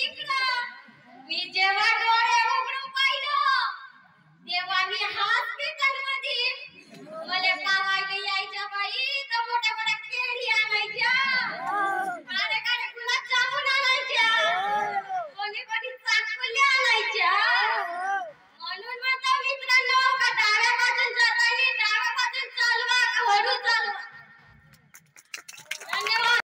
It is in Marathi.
इकडं मी जेव्हा डोळे उघडून पाहिलं तेव्हा मी हॉस्पिटल मध्ये मला पावायला यायच्या बाई तर मोठ्या मोठ्या केळी आणायच्या काळे काळे गुलाब जामुन आणायच्या कोणी कोणी चाकल्या आणायच्या म्हणून म्हणतो मित्रांनो का डाव्या बाजून जाताना डाव्या बाजून चालवा का हळू चालवा